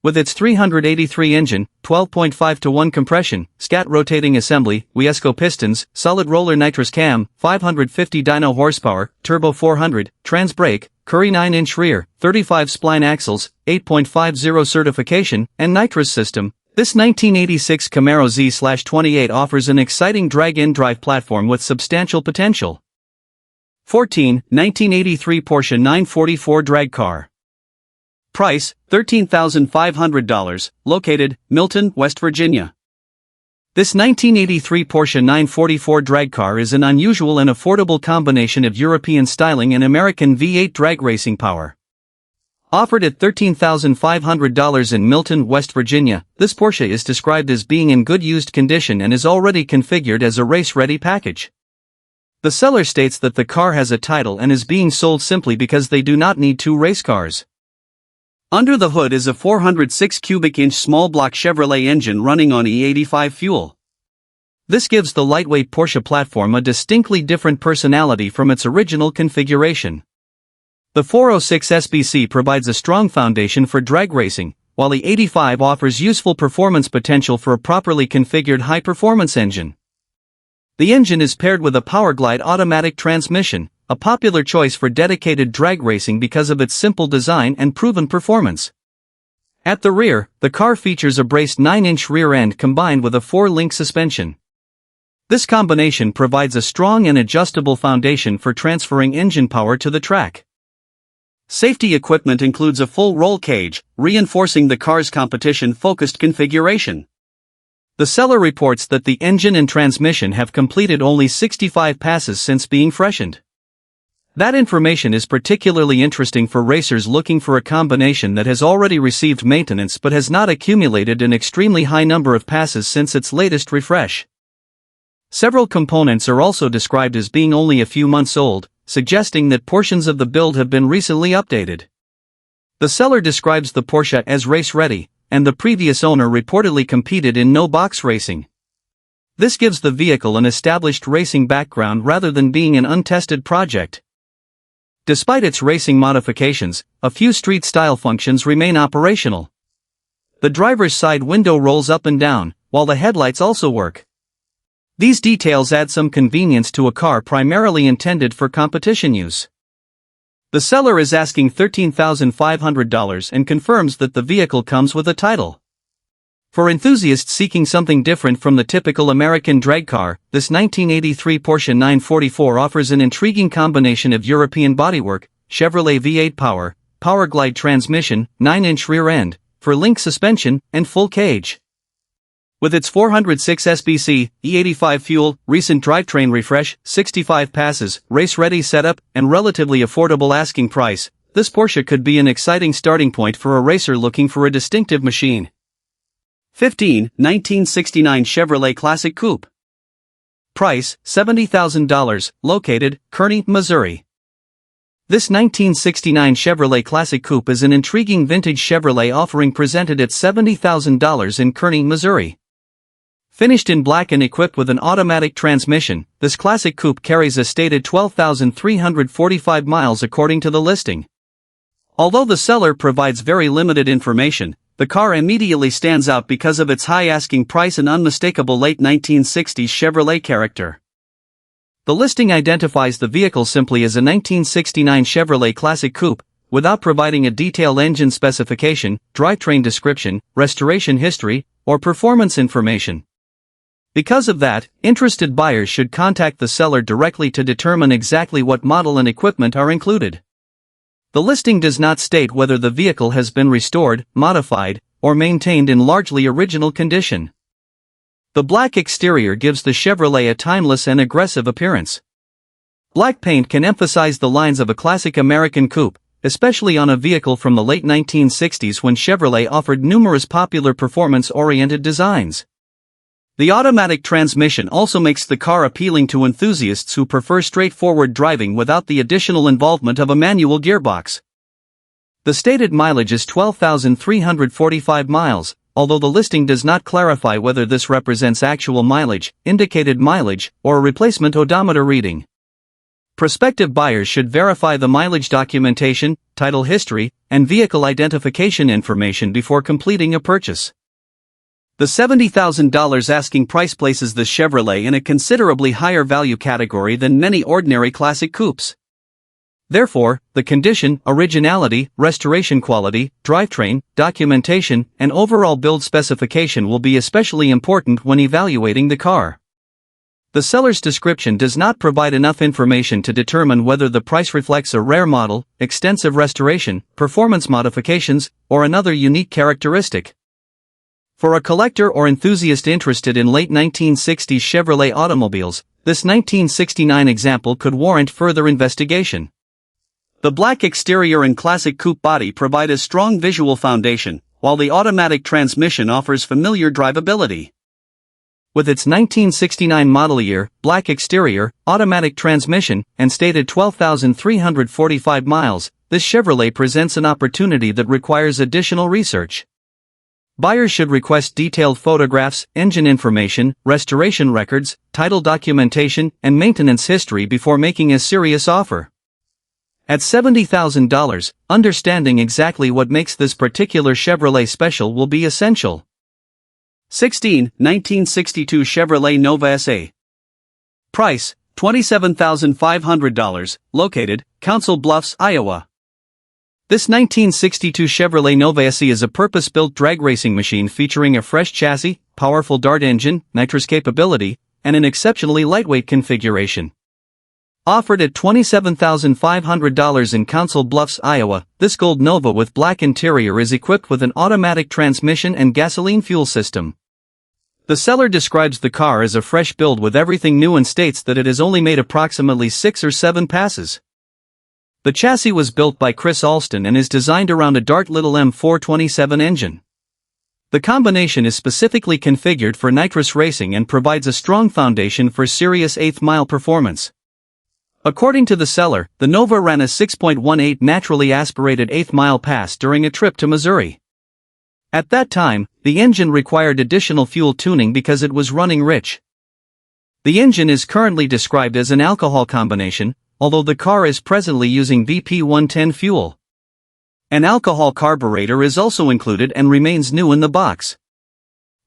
With its 383 engine, 12.5 to 1 compression, scat rotating assembly, Wisico pistons, solid roller nitrous cam, 550 dyno horsepower, turbo 400, trans brake, Curry 9-inch rear, 35 spline axles, 8.50 certification, and nitrous system, this 1986 Camaro Z/28 offers an exciting drag-in drive platform with substantial potential. 14. 1983 Porsche 944 drag car. Price, $13,500, located, Milton, West Virginia. This 1983 Porsche 944 drag car is an unusual and affordable combination of European styling and American V8 drag racing power. Offered at $13,500 in Milton, West Virginia, this Porsche is described as being in good used condition and is already configured as a race-ready package. The seller states that the car has a title and is being sold simply because they do not need two race cars. Under the hood is a 406 cubic inch small block Chevrolet engine running on E85 fuel. This gives the lightweight Porsche platform a distinctly different personality from its original configuration. The 406 SBC provides a strong foundation for drag racing, while the 85 offers useful performance potential for a properly configured high-performance engine. The engine is paired with a Powerglide automatic transmission, a popular choice for dedicated drag racing because of its simple design and proven performance. At the rear, the car features a braced 9-inch rear end combined with a 4-link suspension. This combination provides a strong and adjustable foundation for transferring engine power to the track. Safety equipment includes a full roll cage, reinforcing the car's competition-focused configuration. The seller reports that the engine and transmission have completed only 65 passes since being freshened. That information is particularly interesting for racers looking for a combination that has already received maintenance but has not accumulated an extremely high number of passes since its latest refresh. Several components are also described as being only a few months old, suggesting that portions of the build have been recently updated. The seller describes the Porsche as race-ready, and the previous owner reportedly competed in no-box racing. This gives the vehicle an established racing background rather than being an untested project. Despite its racing modifications, a few street-style functions remain operational. The driver's side window rolls up and down, while the headlights also work. These details add some convenience to a car primarily intended for competition use. The seller is asking $13,500 and confirms that the vehicle comes with a title. For enthusiasts seeking something different from the typical American drag car, this 1983 Porsche 944 offers an intriguing combination of European bodywork, Chevrolet V8 power, Powerglide transmission, 9-inch rear end, 4-link suspension, and full cage. With its 406 SBC, E85 fuel, recent drivetrain refresh, 65 passes, race-ready setup, and relatively affordable asking price, this Porsche could be an exciting starting point for a racer looking for a distinctive machine. 15. 1969 Chevrolet Classic Coupe. Price, $70,000, located, Kearney, Missouri. This 1969 Chevrolet Classic Coupe is an intriguing vintage Chevrolet offering presented at $70,000 in Kearney, Missouri. Finished in black and equipped with an automatic transmission, this Classic Coupe carries a stated 12,345 miles according to the listing. Although the seller provides very limited information, the car immediately stands out because of its high asking price and unmistakable late 1960s Chevrolet character. The listing identifies the vehicle simply as a 1969 Chevrolet Classic Coupe, without providing a detailed engine specification, drivetrain description, restoration history, or performance information. Because of that, interested buyers should contact the seller directly to determine exactly what model and equipment are included. The listing does not state whether the vehicle has been restored, modified, or maintained in largely original condition. The black exterior gives the Chevrolet a timeless and aggressive appearance. Black paint can emphasize the lines of a classic American coupe, especially on a vehicle from the late 1960s when Chevrolet offered numerous popular performance-oriented designs. The automatic transmission also makes the car appealing to enthusiasts who prefer straightforward driving without the additional involvement of a manual gearbox. The stated mileage is 12,345 miles, although the listing does not clarify whether this represents actual mileage, indicated mileage, or a replacement odometer reading. Prospective buyers should verify the mileage documentation, title history, and vehicle identification information before completing a purchase. The $70,000 asking price places the Chevrolet in a considerably higher value category than many ordinary classic coupes. Therefore, the condition, originality, restoration quality, drivetrain, documentation, and overall build specification will be especially important when evaluating the car. The seller's description does not provide enough information to determine whether the price reflects a rare model, extensive restoration, performance modifications, or another unique characteristic. For a collector or enthusiast interested in late 1960s Chevrolet automobiles, this 1969 example could warrant further investigation. The black exterior and classic coupe body provide a strong visual foundation, while the automatic transmission offers familiar drivability. With its 1969 model year, black exterior, automatic transmission, and stated 12,345 miles, this Chevrolet presents an opportunity that requires additional research. Buyers should request detailed photographs, engine information, restoration records, title documentation, and maintenance history before making a serious offer. At $70,000, understanding exactly what makes this particular Chevrolet special will be essential. 16. 1962 Chevrolet Nova SA. Price, $27,500, located, Council Bluffs, Iowa. This 1962 Chevrolet Nova SE is a purpose-built drag racing machine featuring a fresh chassis, powerful Dart engine, nitrous capability, and an exceptionally lightweight configuration. Offered at $27,500 in Council Bluffs, Iowa, this gold Nova with black interior is equipped with an automatic transmission and gasoline fuel system. The seller describes the car as a fresh build with everything new and states that it has only made approximately 6 or 7 passes. The chassis was built by Chris Alston and is designed around a Dart M 427 engine. The combination is specifically configured for nitrous racing and provides a strong foundation for serious 8th mile performance. According to the seller, the Nova ran a 6.18 naturally aspirated 8th mile pass during a trip to Missouri. At that time, the engine required additional fuel tuning because it was running rich. The engine is currently described as an alcohol combination, although the car is presently using VP 110 fuel. An alcohol carburetor is also included and remains new in the box.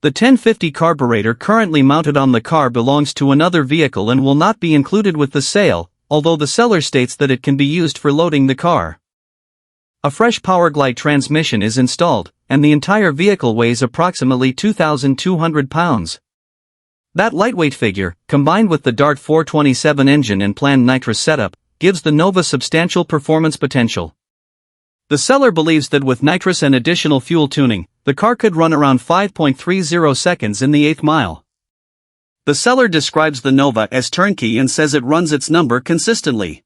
The 1050 carburetor currently mounted on the car belongs to another vehicle and will not be included with the sale, although the seller states that it can be used for loading the car. A fresh Powerglide transmission is installed, and the entire vehicle weighs approximately 2,200 pounds. That lightweight figure, combined with the Dart 427 engine and planned nitrous setup, gives the Nova substantial performance potential. The seller believes that with nitrous and additional fuel tuning, the car could run around 5.30 seconds in the 8th mile. The seller describes the Nova as turnkey and says it runs its number consistently.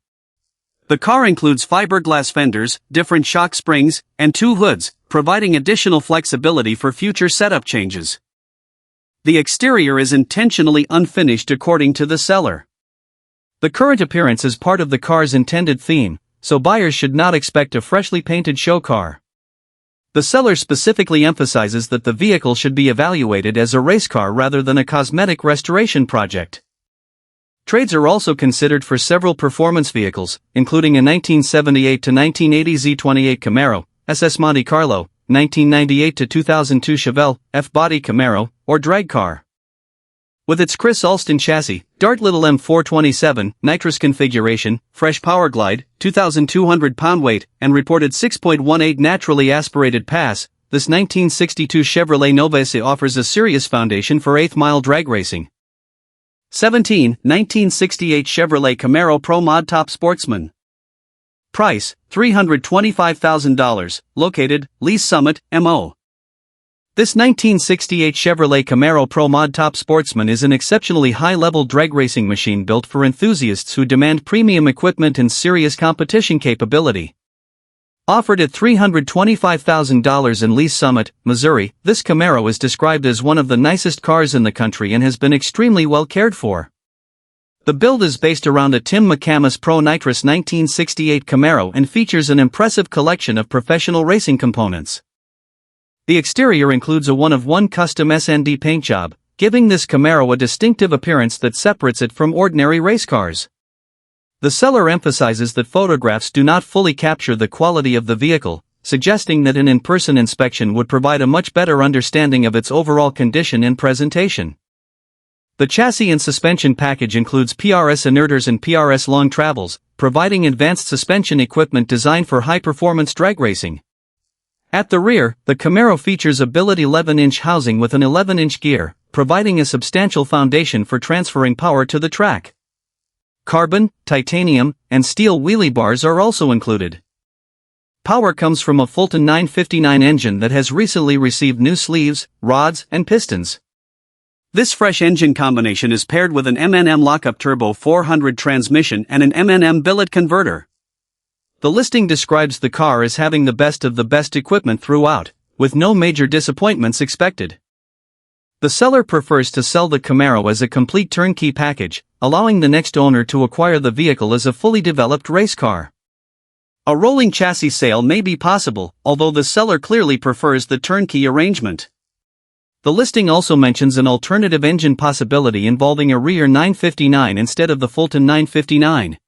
The car includes fiberglass fenders, different shock springs, and 2 hoods, providing additional flexibility for future setup changes. The exterior is intentionally unfinished according to the seller. The current appearance is part of the car's intended theme, so buyers should not expect a freshly painted show car. The seller specifically emphasizes that the vehicle should be evaluated as a race car rather than a cosmetic restoration project. Trades are also considered for several performance vehicles, including a 1978 to 1980 Z28 Camaro, SS Monte Carlo, 1998 to 2002 Chevelle F-body Camaro, or drag car. With its Chris Alston chassis, Dart M 427, nitrous configuration, fresh Powerglide, 2,200 pound weight, and reported 6.18 naturally aspirated pass, this 1962 Chevrolet Nova SE offers a serious foundation for 8th mile drag racing. 17. 1968 Chevrolet Camaro Pro Mod Top Sportsman. Price, $325,000, located, Lee's Summit, MO. This 1968 Chevrolet Camaro Pro Mod Top Sportsman is an exceptionally high-level drag racing machine built for enthusiasts who demand premium equipment and serious competition capability. Offered at $325,000 in Lee's Summit, Missouri, this Camaro is described as one of the nicest cars in the country and has been extremely well cared for. The build is based around a Tim McCamus Pro Nitrous 1968 Camaro and features an impressive collection of professional racing components. The exterior includes a one-of-one custom SND paint job, giving this Camaro a distinctive appearance that separates it from ordinary race cars. The seller emphasizes that photographs do not fully capture the quality of the vehicle, suggesting that an in-person inspection would provide a much better understanding of its overall condition and presentation. The chassis and suspension package includes PRS inerters and PRS long travels, providing advanced suspension equipment designed for high-performance drag racing. At the rear, the Camaro features a billet 11-inch housing with an 11-inch gear, providing a substantial foundation for transferring power to the track. Carbon, titanium, and steel wheelie bars are also included. Power comes from a Fulton 959 engine that has recently received new sleeves, rods, and pistons. This fresh engine combination is paired with an M&M lockup turbo 400 transmission and an M&M billet converter. The listing describes the car as having the best of the best equipment throughout, with no major disappointments expected. The seller prefers to sell the Camaro as a complete turnkey package, allowing the next owner to acquire the vehicle as a fully developed race car. A rolling chassis sale may be possible, although the seller clearly prefers the turnkey arrangement. The listing also mentions an alternative engine possibility involving a rear 959 instead of the Fulton 959.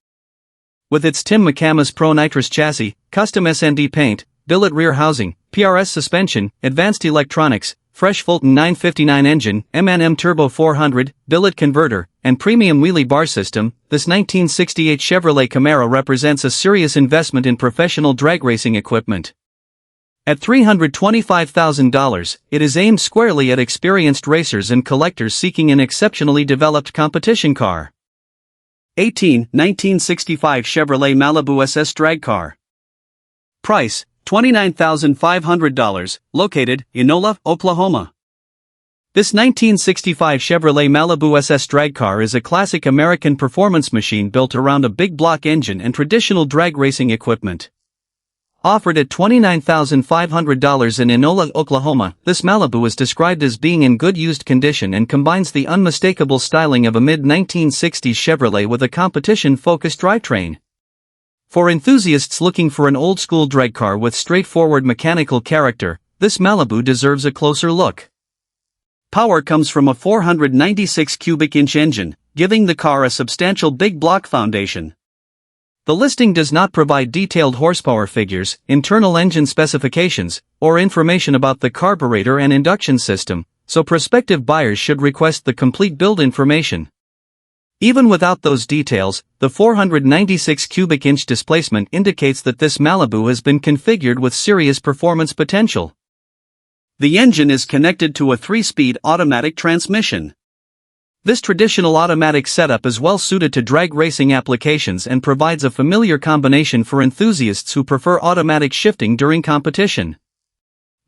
With its Tim McCamus Pro Nitrous chassis, custom S&D paint, billet rear housing, PRS suspension, advanced electronics, fresh Fulton 959 engine, M&M Turbo 400, billet converter, and premium wheelie bar system, this 1968 Chevrolet Camaro represents a serious investment in professional drag racing equipment. At $325,000, it is aimed squarely at experienced racers and collectors seeking an exceptionally developed competition car. 1965 Chevrolet Malibu SS drag car. Price, $29,500, located in Enola, Oklahoma. This 1965 Chevrolet Malibu SS drag car is a classic American performance machine built around a big block engine and traditional drag racing equipment. Offered at $29,500 in Enola, Oklahoma, this Malibu is described as being in good used condition and combines the unmistakable styling of a mid-1960s Chevrolet with a competition-focused drivetrain. For enthusiasts looking for an old-school drag car with straightforward mechanical character, this Malibu deserves a closer look. Power comes from a 496 cubic inch engine, giving the car a substantial big block foundation. The listing does not provide detailed horsepower figures, internal engine specifications, or information about the carburetor and induction system, so prospective buyers should request the complete build information. Even without those details, the 496 cubic inch displacement indicates that this Malibu has been configured with serious performance potential. The engine is connected to a 3-speed automatic transmission. This traditional automatic setup is well suited to drag racing applications and provides a familiar combination for enthusiasts who prefer automatic shifting during competition.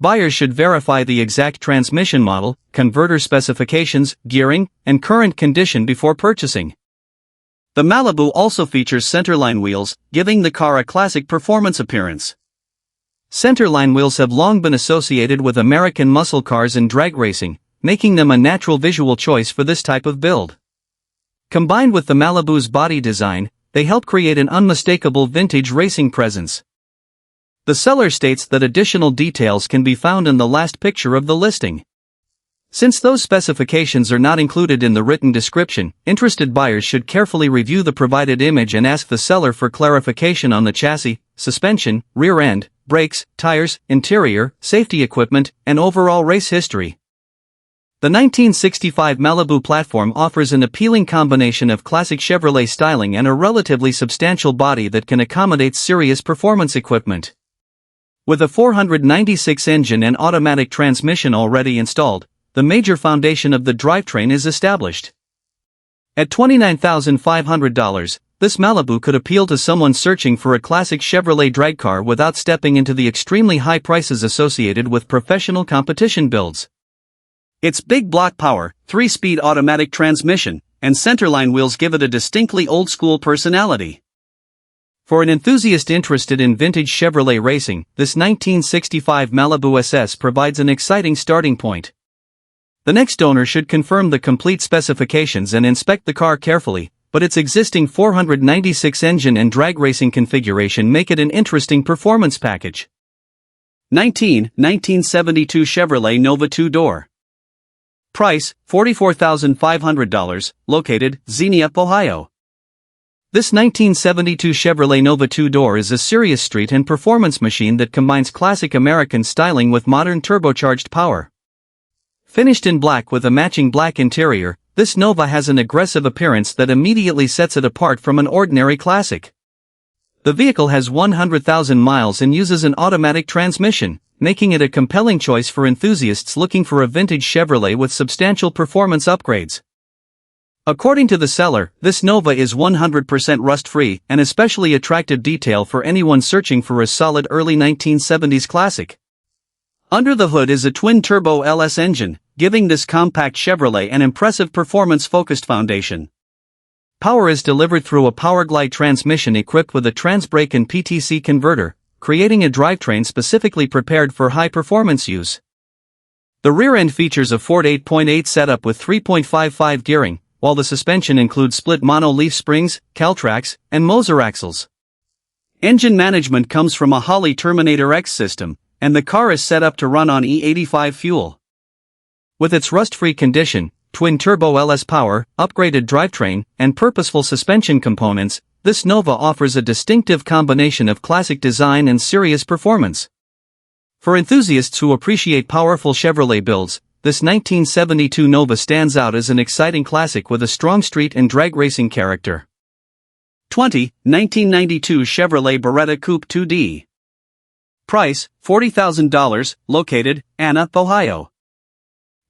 Buyers should verify the exact transmission model, converter specifications, gearing, and current condition before purchasing. The Malibu also features centerline wheels, giving the car a classic performance appearance. Centerline wheels have long been associated with American muscle cars and drag racing, making them a natural visual choice for this type of build. Combined with the Malibu's body design, they help create an unmistakable vintage racing presence. The seller states that additional details can be found in the last picture of the listing. Since those specifications are not included in the written description, interested buyers should carefully review the provided image and ask the seller for clarification on the chassis, suspension, rear end, brakes, tires, interior, safety equipment, and overall race history. The 1965 Malibu platform offers an appealing combination of classic Chevrolet styling and a relatively substantial body that can accommodate serious performance equipment. With a 496 engine and automatic transmission already installed, the major foundation of the drivetrain is established. At $29,500, this Malibu could appeal to someone searching for a classic Chevrolet drag car without stepping into the extremely high prices associated with professional competition builds. Its big block power, 3-speed automatic transmission, and centerline wheels give it a distinctly old-school personality. For an enthusiast interested in vintage Chevrolet racing, this 1965 Malibu SS provides an exciting starting point. The next owner should confirm the complete specifications and inspect the car carefully, but its existing 496 engine and drag racing configuration make it an interesting performance package. 1972 Chevrolet Nova 2-door. Price, $44,500, located, Xenia, Ohio. This 1972 Chevrolet Nova 2-door is a serious street and performance machine that combines classic American styling with modern turbocharged power. Finished in black with a matching black interior, this Nova has an aggressive appearance that immediately sets it apart from an ordinary classic. The vehicle has 100,000 miles and uses an automatic transmission, making it a compelling choice for enthusiasts looking for a vintage Chevrolet with substantial performance upgrades. According to the seller, this Nova is 100% rust-free, an especially attractive detail for anyone searching for a solid early 1970s classic. Under the hood is a twin-turbo LS engine, giving this compact Chevrolet an impressive performance-focused foundation. Power is delivered through a PowerGlide transmission equipped with a Transbrake and PTC converter, creating a drivetrain specifically prepared for high-performance use. The rear end features a Ford 8.8 setup with 3.55 gearing, while the suspension includes split mono-leaf springs, Caltrax, and Moser axles. Engine management comes from a Holley Terminator X system, and the car is set up to run on E85 fuel. With its rust-free condition, twin-turbo LS power, upgraded drivetrain, and purposeful suspension components, this Nova offers a distinctive combination of classic design and serious performance. For enthusiasts who appreciate powerful Chevrolet builds, this 1972 Nova stands out as an exciting classic with a strong street and drag racing character. 1992 Chevrolet Beretta Coupe 2D. Price, $40,000, located, Anna, Ohio.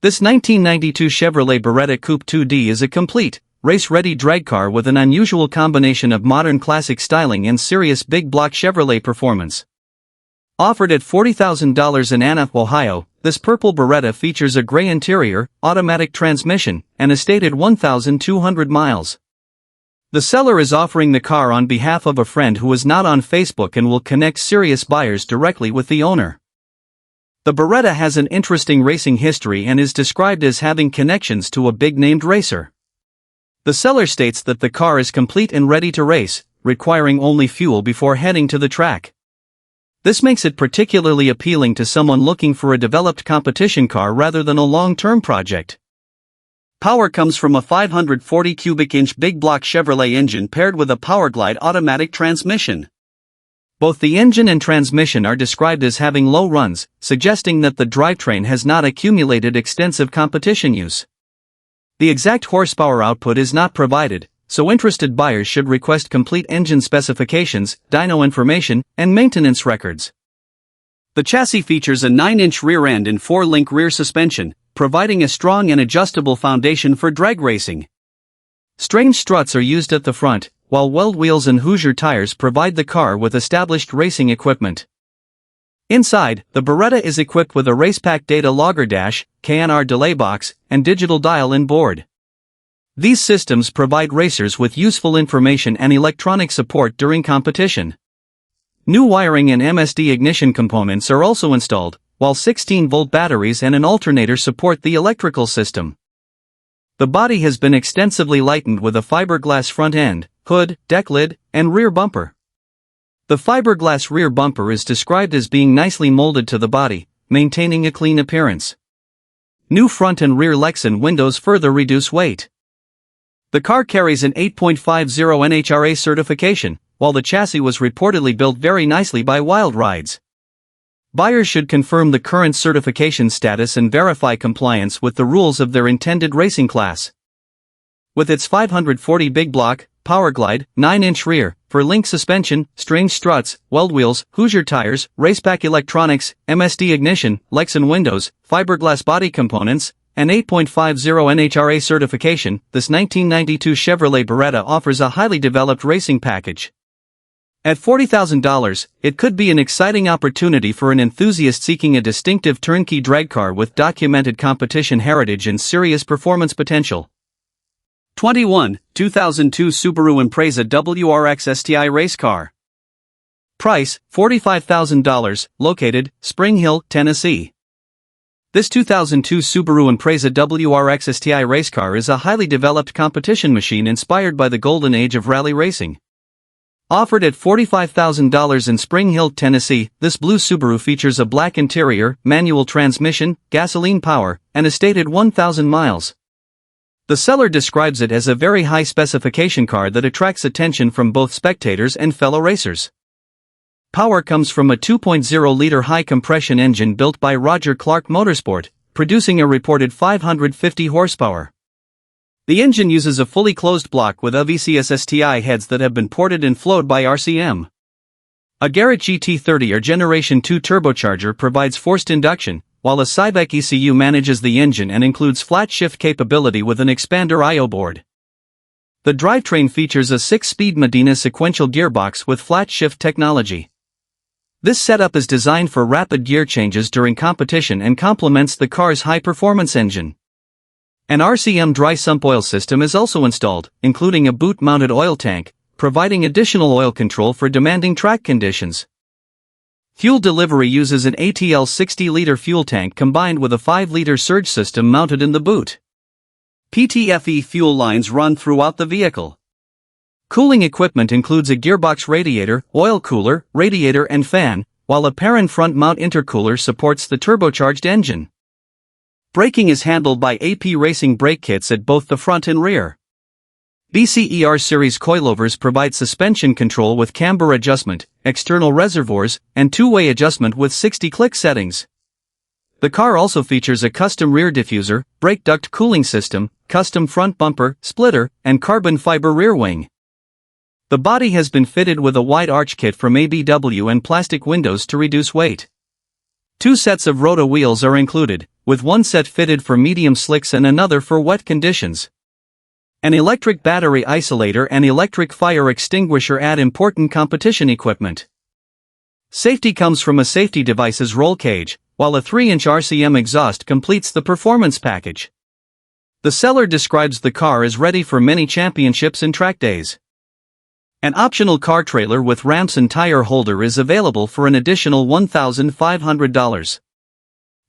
This 1992 Chevrolet Beretta Coupe 2D is a complete, race-ready drag car with an unusual combination of modern classic styling and serious big-block Chevrolet performance. Offered at $40,000 in Anna, Ohio, this purple Beretta features a gray interior, automatic transmission, and a stated 1,200 miles. The seller is offering the car on behalf of a friend who is not on Facebook and will connect serious buyers directly with the owner. The Beretta has an interesting racing history and is described as having connections to a big-named racer. The seller states that the car is complete and ready to race, requiring only fuel before heading to the track. This makes it particularly appealing to someone looking for a developed competition car rather than a long-term project. Power comes from a 540 cubic inch big-block Chevrolet engine paired with a PowerGlide automatic transmission. Both the engine and transmission are described as having low runs, suggesting that the drivetrain has not accumulated extensive competition use. The exact horsepower output is not provided, so interested buyers should request complete engine specifications, dyno information, and maintenance records. The chassis features a 9-inch rear end and 4-link rear suspension, providing a strong and adjustable foundation for drag racing. Strange struts are used at the front, while weld wheels and Hoosier tires provide the car with established racing equipment. Inside, the Beretta is equipped with a RacePack data logger dash, KNR delay box, and digital dial-in board. These systems provide racers with useful information and electronic support during competition. New wiring and MSD ignition components are also installed, while 16-volt batteries and an alternator support the electrical system. The body has been extensively lightened with a fiberglass front end, hood, deck lid, and rear bumper. The fiberglass rear bumper is described as being nicely molded to the body, maintaining a clean appearance. New front and rear Lexan windows further reduce weight. The car carries an 8.50 NHRA certification, while the chassis was reportedly built very nicely by Wild Rides. Buyers should confirm the current certification status and verify compliance with the rules of their intended racing class. With its 540 big block, PowerGlide, 9-inch rear, for-link suspension, strange struts, weld wheels, Hoosier tires, RacePack electronics, MSD ignition, Lexan windows, fiberglass body components, and 8.50 NHRA certification, this 1992 Chevrolet Beretta offers a highly developed racing package. At $40,000, it could be an exciting opportunity for an enthusiast seeking a distinctive turnkey drag car with documented competition heritage and serious performance potential. 2002 Subaru Impreza WRX STI race car. Price, $45,000, located, Spring Hill, Tennessee. This 2002 Subaru Impreza WRX STI race car is a highly developed competition machine inspired by the golden age of rally racing. Offered at $45,000 in Spring Hill, Tennessee, this blue Subaru features a black interior, manual transmission, gasoline power, and a stated 1,000 miles. The seller describes it as a very high specification car that attracts attention from both spectators and fellow racers. Power comes from a 2.0-liter high-compression engine built by Roger Clark Motorsport, producing a reported 550 horsepower. The engine uses a fully closed block with VCS STI heads that have been ported and flowed by RCM. A Garrett GT30 or Generation 2 turbocharger provides forced induction, while a Civic ECU manages the engine and includes flat shift capability with an expander I/O board. The drivetrain features a 6-speed Medina sequential gearbox with flat shift technology. This setup is designed for rapid gear changes during competition and complements the car's high-performance engine. An RCM dry sump oil system is also installed, including a boot-mounted oil tank, providing additional oil control for demanding track conditions. Fuel delivery uses an ATL 60-liter fuel tank combined with a 5-liter surge system mounted in the boot. PTFE fuel lines run throughout the vehicle. Cooling equipment includes a gearbox radiator, oil cooler, radiator and fan, while a Perrin front mount intercooler supports the turbocharged engine. Braking is handled by AP Racing brake kits at both the front and rear. BCER series coilovers provide suspension control with camber adjustment, external reservoirs, and two-way adjustment with 60-click settings. The car also features a custom rear diffuser, brake duct cooling system, custom front bumper, splitter, and carbon fiber rear wing. The body has been fitted with a wide arch kit from ABW and plastic windows to reduce weight. 2 sets of roto wheels are included, with one set fitted for medium slicks and another for wet conditions. An electric battery isolator and electric fire extinguisher add important competition equipment. Safety comes from a safety devices roll cage, while a 3-inch RCM exhaust completes the performance package. The seller describes the car as ready for many championships and track days. An optional car trailer with ramps and tire holder is available for an additional $1,500.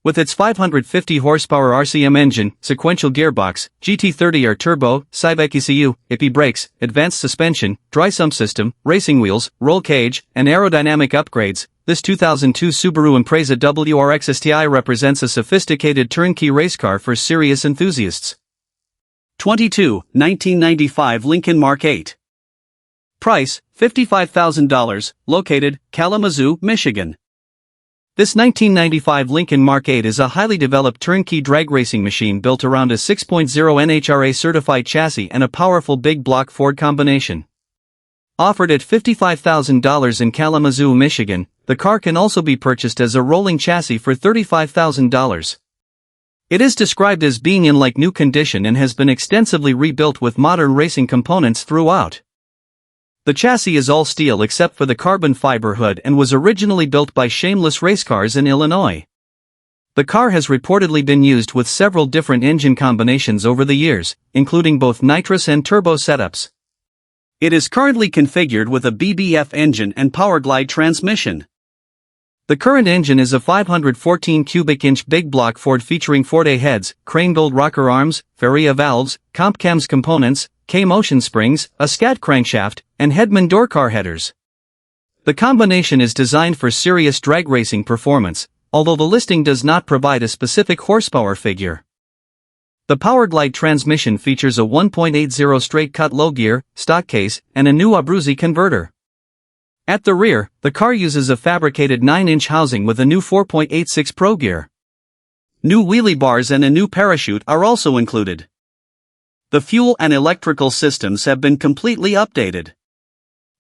With its 550 horsepower RCM engine, sequential gearbox, GT30R turbo, Civic ECU, IP brakes, advanced suspension, dry sump system, racing wheels, roll cage, and aerodynamic upgrades, this 2002 Subaru Impreza WRX STI represents a sophisticated turnkey race car for serious enthusiasts. 1995 Lincoln Mark 8. Price, $55,000, located, Kalamazoo, Michigan. This 1995 Lincoln Mark 8 is a highly developed turnkey drag racing machine built around a 6.0 NHRA certified chassis and a powerful big block Ford combination. Offered at $55,000 in Kalamazoo, Michigan, the car can also be purchased as a rolling chassis for $35,000. It is described as being in like new condition and has been extensively rebuilt with modern racing components throughout. The chassis is all steel except for the carbon fiber hood and was originally built by Shameless Race Cars in Illinois. The car has reportedly been used with several different engine combinations over the years, including both nitrous and turbo setups. It is currently configured with a BBF engine and Powerglide transmission. The current engine is a 514 cubic inch big block Ford featuring Ford A heads, crane gold rocker arms, Varia valves, comp cams components, K-motion springs, a scat crankshaft, and Hedman door car headers. The combination is designed for serious drag racing performance, although the listing does not provide a specific horsepower figure. The Powerglide transmission features a 1.80 straight-cut low gear, stock case, and a new Abruzzi converter. At the rear, the car uses a fabricated 9-inch housing with a new 4.86 Pro gear. New wheelie bars and a new parachute are also included. The fuel and electrical systems have been completely updated.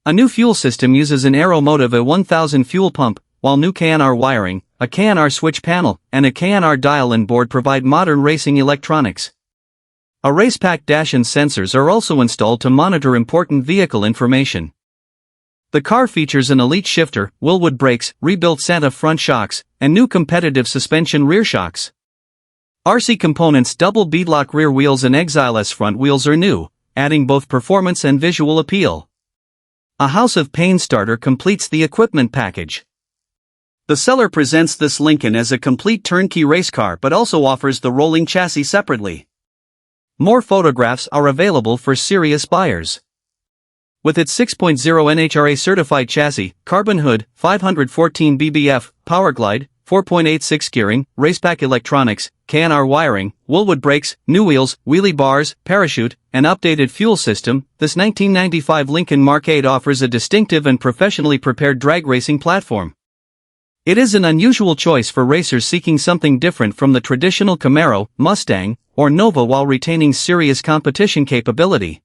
A new fuel system uses an Aeromotive A1000 fuel pump, while new KNR wiring, a KNR switch panel, and a KNR dial and board provide modern racing electronics. A racepack dash and sensors are also installed to monitor important vehicle information. The car features an elite shifter, Willwood brakes, rebuilt Santa front shocks, and new competitive suspension rear shocks. RC components double beadlock rear wheels and Exile S front wheels are new, adding both performance and visual appeal. A House of Pain starter completes the equipment package. The seller presents this Lincoln as a complete turnkey race car but also offers the rolling chassis separately. More photographs are available for serious buyers. With its 6.0 NHRA certified chassis, carbon hood, 514 BBF, Powerglide, 4.86 gearing, racepack electronics, KNR wiring, Willwood brakes, new wheels, wheelie bars, parachute, and updated fuel system, this 1995 Lincoln Mark 8 offers a distinctive and professionally prepared drag racing platform. It is an unusual choice for racers seeking something different from the traditional Camaro, Mustang, or Nova while retaining serious competition capability.